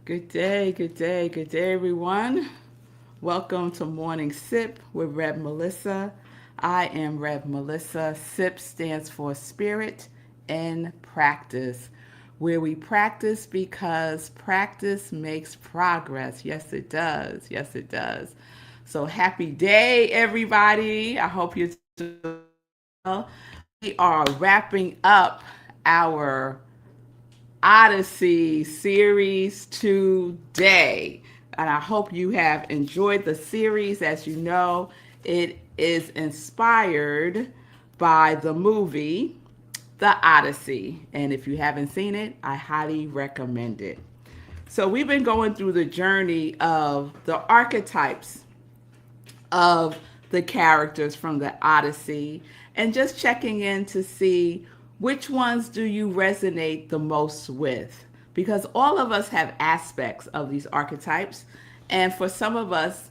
Good day, good day, good day, everyone. Welcome to Morning Sip with Rev Melissa. I am Rev Melissa. SIP stands for Spirit in Practice, where we practice because practice makes progress. Yes, it does. Yes, it does. So, happy day, everybody. I hope you're doing well. We are wrapping up our Odyssey series today. And I hope you have enjoyed the series. As you know, it is inspired by the movie The Odyssey. And if you haven't seen it, I highly recommend it. So, we've been going through the journey of the archetypes of the characters from the Odyssey and just checking in to see which ones do you resonate the most with, because all of us have aspects of these archetypes, and for some of us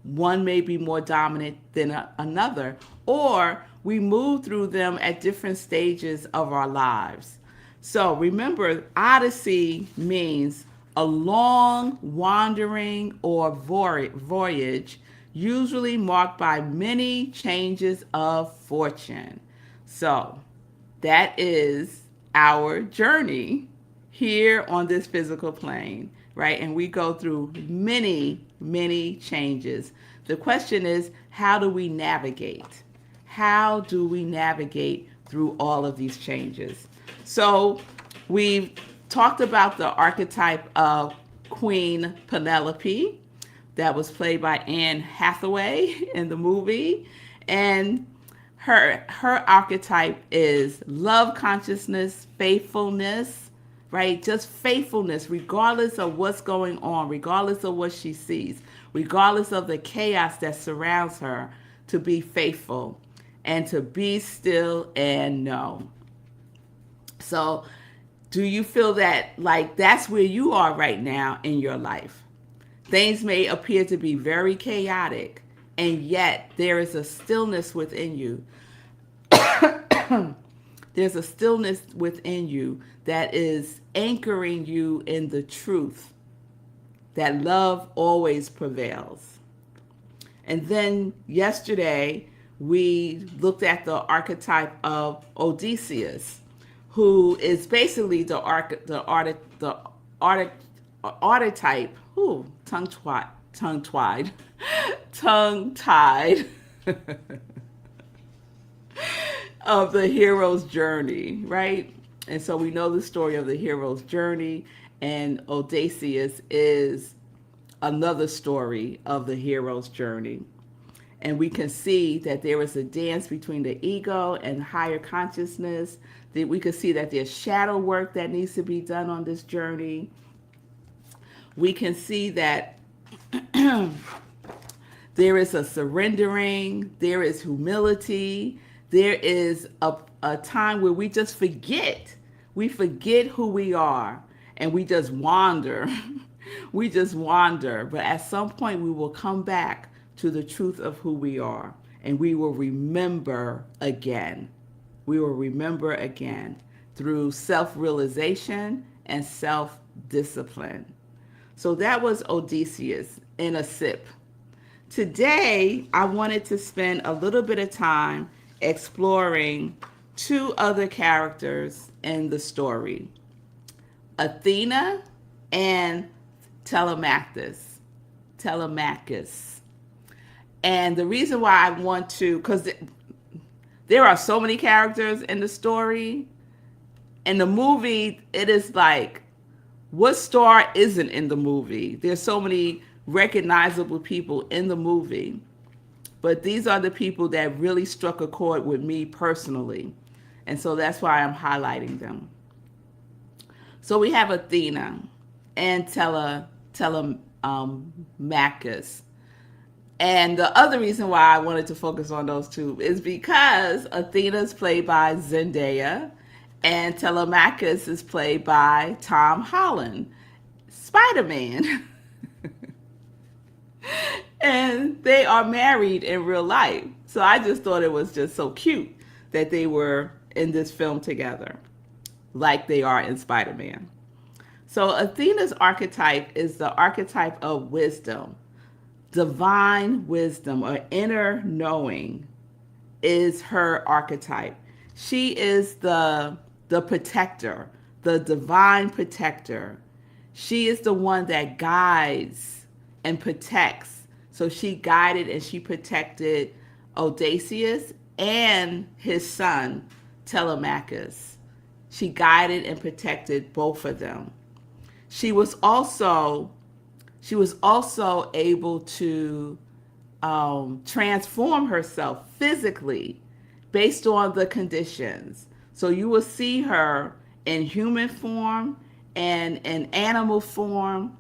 one may be more dominant than another, or we move through them at different stages of our lives. So remember, Odyssey means a long wandering or voyage, usually marked by many changes of fortune. So that is our journey here on this physical plane, right? And we go through many, many changes. The question is, how do we navigate? How do we navigate through all of these changes? So we've talked about the archetype of Queen Penelope that was played by Anne Hathaway in the movie. And her archetype is love consciousness, faithfulness, right? Just faithfulness, regardless of what's going on, regardless of what she sees, regardless of the chaos that surrounds her, to be faithful and to be still and know. So, do you feel that like that's where you are right now in your life? Things may appear to be very chaotic, and yet there is a stillness within you. There's a stillness within you that is anchoring you in the truth that love always prevails. And then yesterday, we looked at the archetype of Odysseus, who is basically archetype. Ooh, tongue tied of the hero's journey, right? And so we know the story of the hero's journey, and Odysseus is another story of the hero's journey. And we can see that there is a dance between the ego and higher consciousness. That we can see that there's shadow work that needs to be done on this journey. We can see that there is a surrendering, there is humility, there is a time where we just forget. We forget who we are and we just wander. We just wander. But at some point, we will come back to the truth of who we are and we will remember again. We will remember again through self realization and self discipline. So that was Odysseus in a sip. Today, I wanted to spend a little bit of time exploring two other characters in the story, Athena and Telemachus. Telemachus. And the reason why I want to, because there are so many characters in the story. In the movie, it is like, what star isn't in the movie? There's so many recognizable people in the movie. But these are the people that really struck a chord with me personally. And so that's why I'm highlighting them. So we have Athena and Telemachus. And the other reason why I wanted to focus on those two is because Athena is played by Zendaya and Telemachus is played by Tom Holland, Spider-Man. And they are married in real life. So I just thought it was just so cute that they were in this film together, like they are in Spider-Man. So Athena's archetype is the archetype of wisdom, divine wisdom, or inner knowing is her archetype. She is the protector, the divine protector. She is the one that guides and protects. So she guided and she protected Odysseus and his son Telemachus. She guided and protected both of them. She was also she was also able to transform herself physically based on the conditions. So you will see her in human form and in animal form.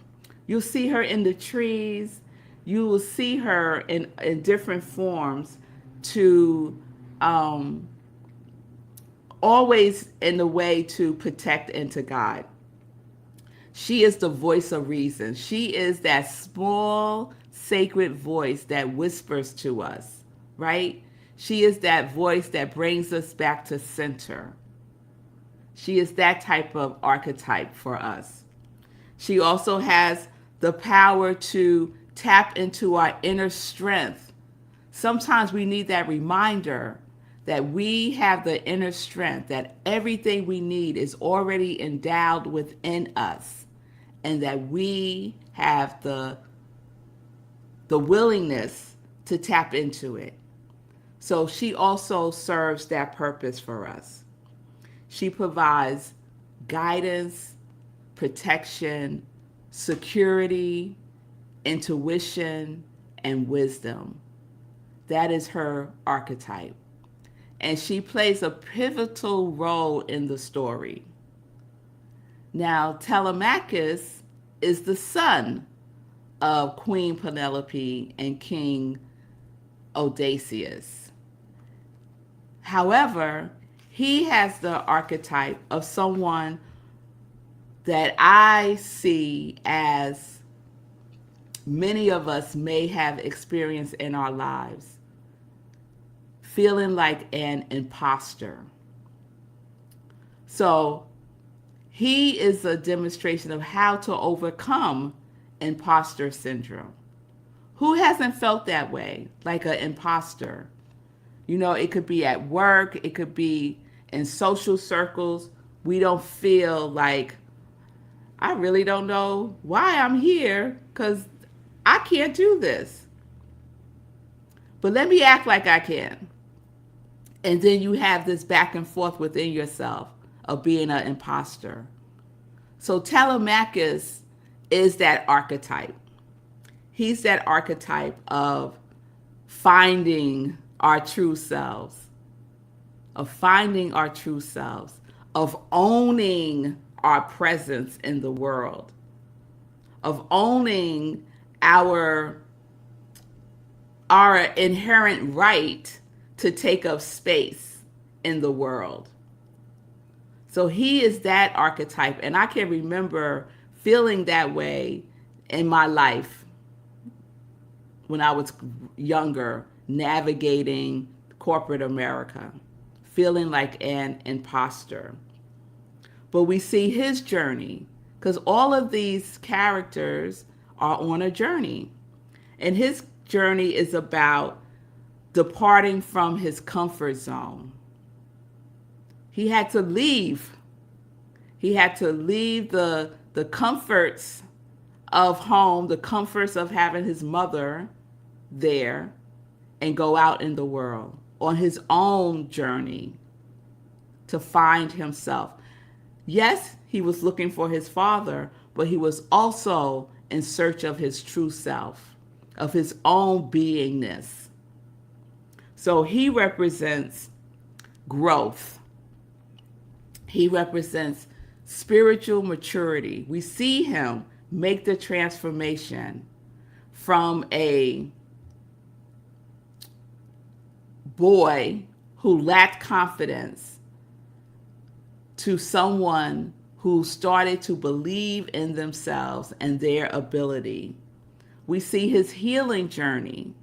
You'll see her in the trees. You will see her in different forms to always in the way to protect and to guide. She is the voice of reason. She is that small, sacred voice that whispers to us, right? She is that voice that brings us back to center. She is that type of archetype for us. She also has the power to tap into our inner strength. Sometimes we need that reminder that we have the inner strength, that everything we need is already endowed within us, and that we have the willingness to tap into it. So she also serves that purpose for us. She provides guidance, protection, security, intuition, and wisdom. That is her archetype. And she plays a pivotal role in the story. Now, Telemachus is the son of Queen Penelope and King Odysseus. However, he has the archetype of someone that I see as many of us may have experienced in our lives, feeling like an imposter. So he is a demonstration of how to overcome imposter syndrome. Who hasn't felt that way, like an imposter? You know, it could be at work, it could be in social circles. We don't feel like, I really don't know why I'm here because I can't do this. But let me act like I can. And then you have this back and forth within yourself of being an imposter. So Telemachus is that archetype. He's that archetype of finding our true selves, of finding our true selves, of owning our presence in the world, of owning our inherent right to take up space in the world. So he is that archetype. And I can remember feeling that way in my life when I was younger, navigating corporate America, feeling like an imposter. But we see his journey because all of these characters are on a journey. And his journey is about departing from his comfort zone. He had to leave. He had to leave the comforts of home, the comforts of having his mother there, and go out in the world on his own journey to find himself. Yes, he was looking for his father, but he was also in search of his true self, of his own beingness. So he represents growth. He represents spiritual maturity. We see him make the transformation from a boy who lacked confidence to someone who started to believe in themselves and their ability. We see his healing journey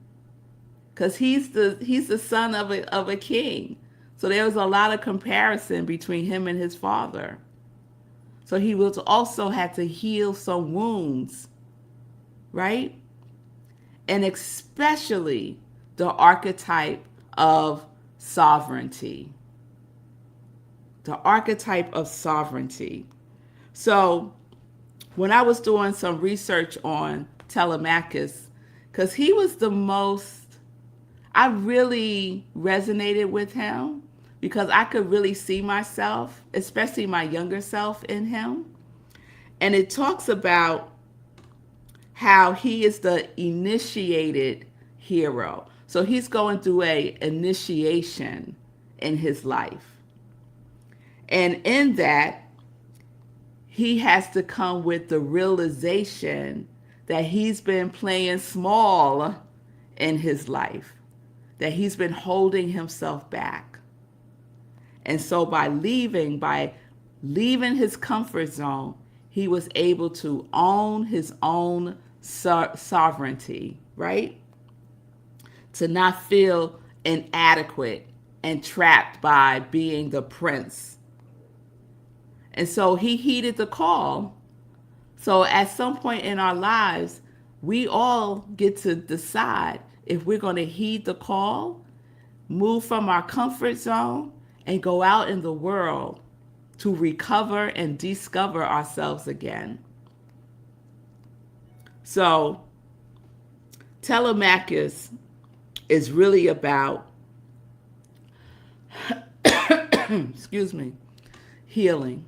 because he's the son of a king. So there was a lot of comparison between him and his father. So he was also had to heal some wounds, right? And especially the archetype of sovereignty. The archetype of sovereignty. So when I was doing some research on Telemachus, because he was the most, I really resonated with him because I could really see myself, especially my younger self, in him. And it talks about how he is the initiated hero. So he's going through a initiation in his life. And in that, he has to come with the realization that he's been playing small in his life, that he's been holding himself back. And so by leaving his comfort zone, he was able to own his own sovereignty, right? To not feel inadequate and trapped by being the prince. And so he heeded the call. So at some point in our lives, we all get to decide if we're going to heed the call, move from our comfort zone, and go out in the world to recover and discover ourselves again. So Telemachus is really about excuse me, healing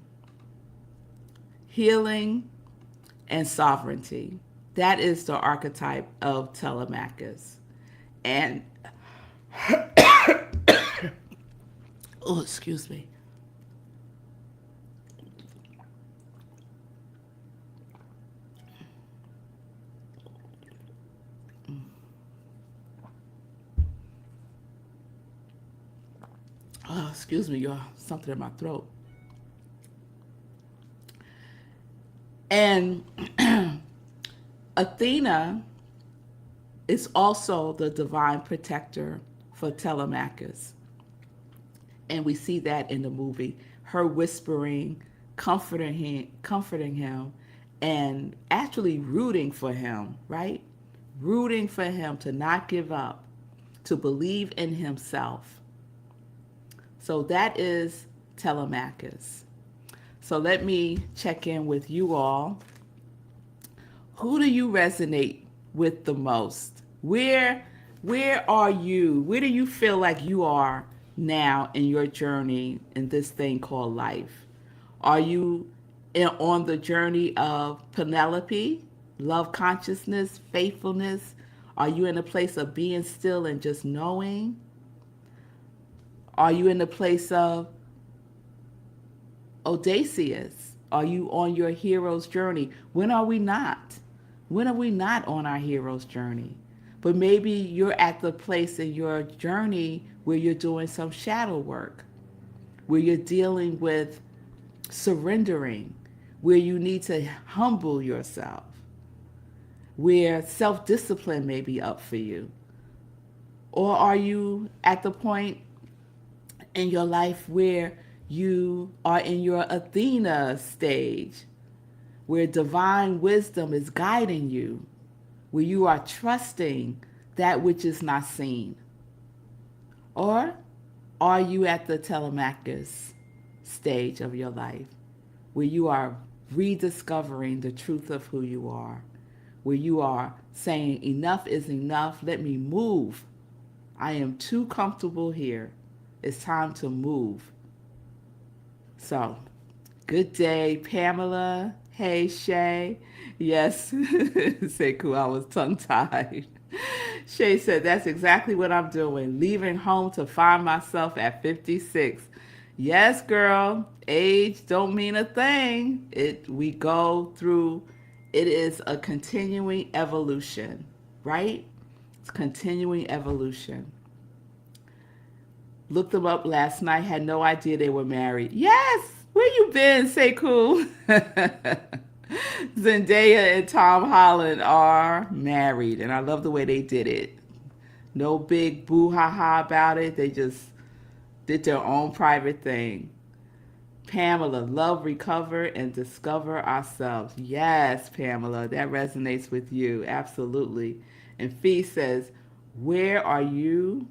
and sovereignty. That is the archetype of Telemachus. And oh, excuse me. Oh, excuse me, y'all. Something in my throat. And Athena is also the divine protector for Telemachus. And we see that in the movie. Her whispering, comforting him, and actually rooting for him, right? Rooting for him to not give up, to believe in himself. So that is Telemachus. So let me check in with you all. Who do you resonate with the most? Where are you? Where do you feel like you are now in your journey in this thing called life? Are you on the journey of Penelope, love consciousness, faithfulness? Are you in a place of being still and just knowing? Are you in the place of Odysseus? Are you on your hero's journey? When are we not? When are we not on our hero's journey? But maybe you're at the place in your journey where you're doing some shadow work, where you're dealing with surrendering, where you need to humble yourself, where self-discipline may be up for you. Or are you at the point in your life where you are in your Athena stage, where divine wisdom is guiding you, where you are trusting that which is not seen? Or are you at the Telemachus stage of your life, where you are rediscovering the truth of who you are, where you are saying, enough is enough, let me move. I am too comfortable here. It's time to move. So, good day, Pamela. Hey, Shay. Yes, say cool, I was tongue-tied. Shay said, that's exactly what I'm doing, leaving home to find myself at 56. Yes, girl, age don't mean a thing. We go through, it is a continuing evolution, right? It's continuing evolution. Looked them up last night, had no idea they were married. Yes, where you been, say cool? Zendaya and Tom Holland are married, and I love the way they did it. No big boo-ha-ha about it. They just did their own private thing. Pamela, love, recover, and discover ourselves. Yes, Pamela, that resonates with you. Absolutely. And Fee says, where are you?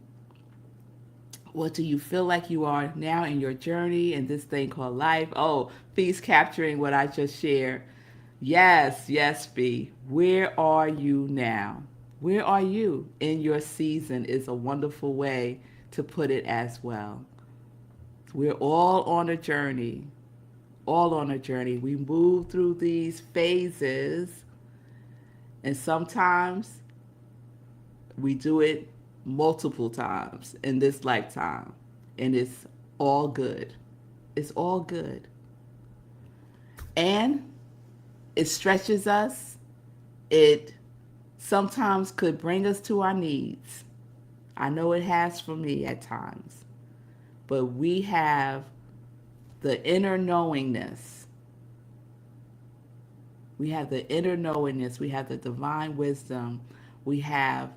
What do you feel like you are now in your journey in this thing called life? Oh, Fee's capturing what I just shared. Yes, yes, Fee. Where are you now? Where are you in your season is a wonderful way to put it as well. We're all on a journey, all on a journey. We move through these phases, and sometimes we do it multiple times in this lifetime, and it's all good. It's all good. And it stretches us. It sometimes could bring us to our knees. I know it has for me at times. But we have the inner knowingness. We have the inner knowingness. We have the divine wisdom. We have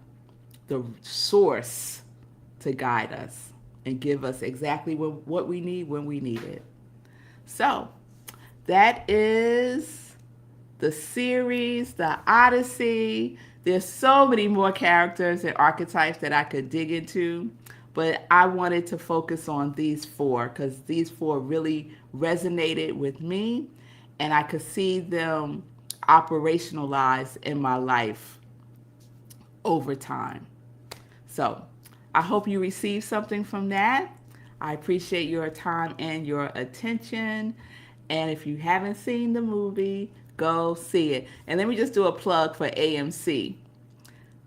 the source to guide us and give us exactly what we need when we need it. So that is the series, the Odyssey. There's so many more characters and archetypes that I could dig into, but I wanted to focus on these four because these four really resonated with me, and I could see them operationalized in my life over time. So I hope you received something from that. I appreciate your time and your attention. And if you haven't seen the movie, go see it. And let me just do a plug for AMC.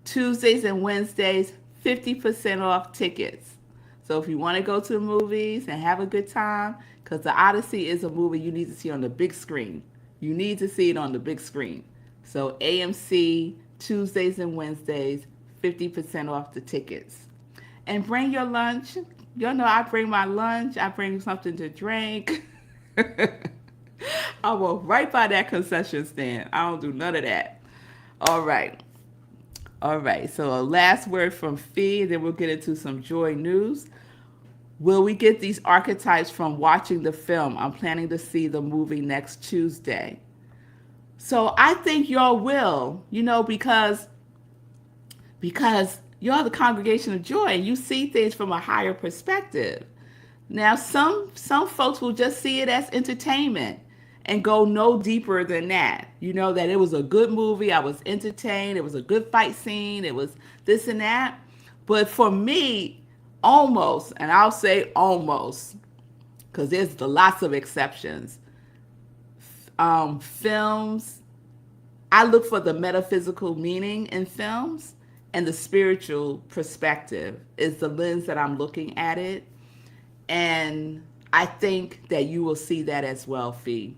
Tuesdays and Wednesdays, 50% off tickets. So if you want to go to the movies and have a good time, because The Odyssey is a movie you need to see on the big screen. You need to see it on the big screen. So AMC, Tuesdays and Wednesdays, 50% off the tickets. And bring your lunch. You know I bring my lunch. I bring something to drink. I walk right by that concession stand. I don't do none of that. All right. All right. So a last word from Fee, then we'll get into some joy news. Will we get these archetypes from watching the film? I'm planning to see the movie next Tuesday. So I think y'all will, because you're the congregation of joy and you see things from a higher perspective. Now, some folks will just see it as entertainment and go no deeper than that. You know that it was a good movie, I was entertained, it was a good fight scene, it was this and that. But for me, almost, and I'll say almost, because there's lots of exceptions. Films, I look for the metaphysical meaning in films, and the spiritual perspective is the lens that I'm looking at it. And I think that you will see that as well, Fee.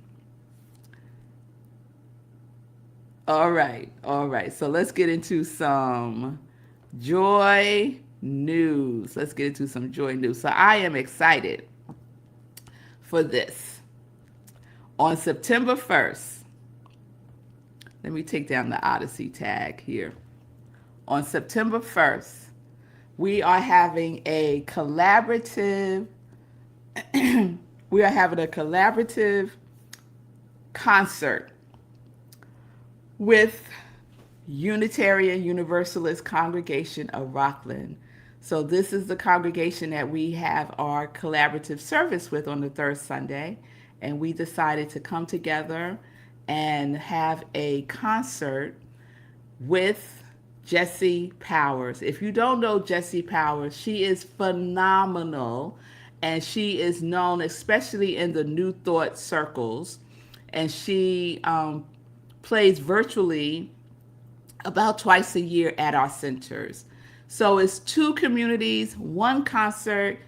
All right, all right. So let's get into some joy news. Let's get into some joy news. So I am excited for this. On September 1st, let me take down the Odyssey tag here. On September 1st, we are having a collaborative concert with Unitarian Universalist Congregation of Rockland. So this is the congregation that we have our collaborative service with on the third Sunday, and we decided to come together and have a concert with Jessie Powers. If you don't know Jessie Powers, she is phenomenal, and she is known especially in the New Thought circles, and she plays virtually about twice a year at our centers. So it's two communities, one concert,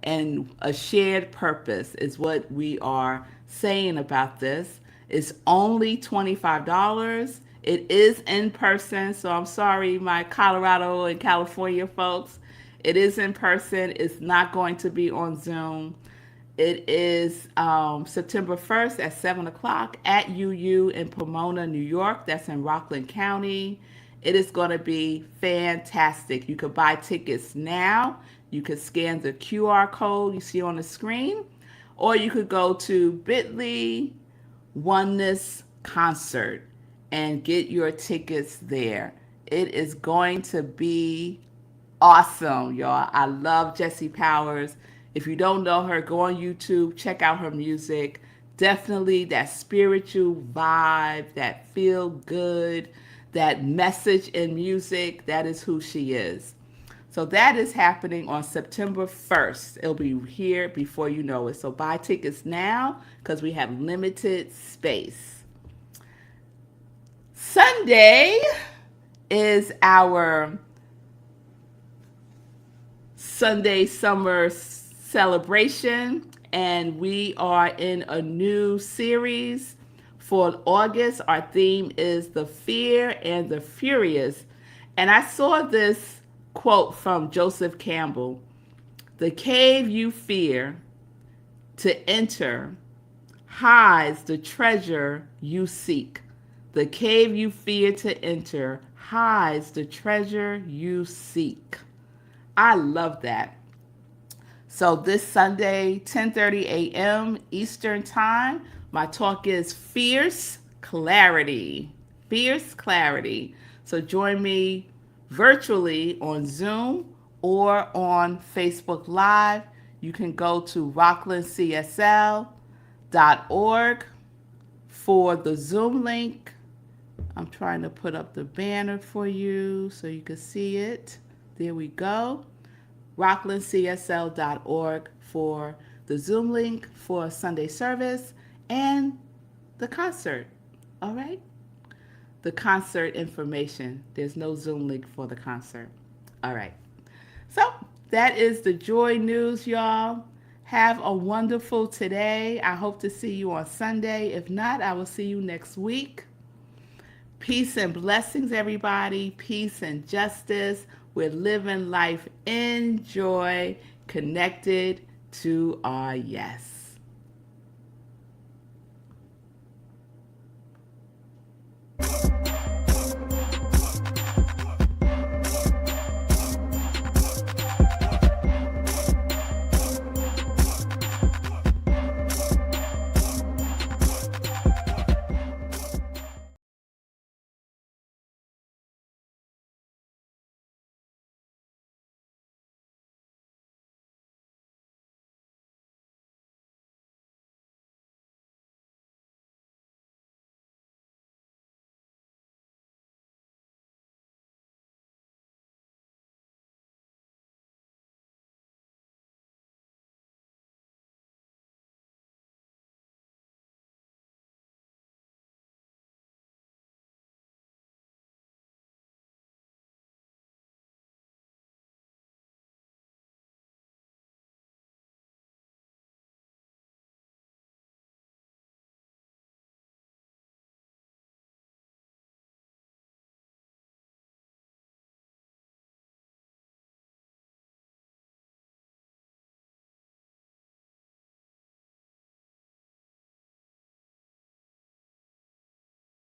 and a shared purpose is what we are saying about this. It's only $25. It is in person, so I'm sorry, my Colorado and California folks. It is in person. It's not going to be on Zoom. It is September 1st at 7 o'clock at UU in Pomona, New York. That's in Rockland County. It is going to be fantastic. You could buy tickets now. You could scan the QR code you see on the screen, or you could go to bit.ly Oneness Concert and get your tickets there. It is going to be awesome, y'all. I love Jessie Powers. If you don't know her, go on YouTube, check out her music. Definitely that spiritual vibe, that feel good, that message in music, that is who she is. So that is happening on September 1st. It'll be here before you know it. So buy tickets now because we have limited space. Sunday is our Sunday summer celebration, and we are in a new series for August. Our theme is the fear and the furious. And I saw this quote from Joseph Campbell: "The cave you fear to enter hides the treasure you seek. The cave you fear to enter hides the treasure you seek." I love that. So this Sunday, 10:30 a.m. Eastern Time, my talk is Fierce Clarity. Fierce Clarity. So join me virtually on Zoom or on Facebook Live. You can go to rocklandcsl.org for the Zoom link. I'm trying to put up the banner for you so you can see it. There we go. rocklandcsl.org for the Zoom link for Sunday service and the concert. All right? The concert information. There's no Zoom link for the concert. All right. So that is the joy news, y'all. Have a wonderful today. I hope to see you on Sunday. If not, I will see you next week. Peace and blessings, everybody. Peace and justice. We're living life in joy, connected to our yes.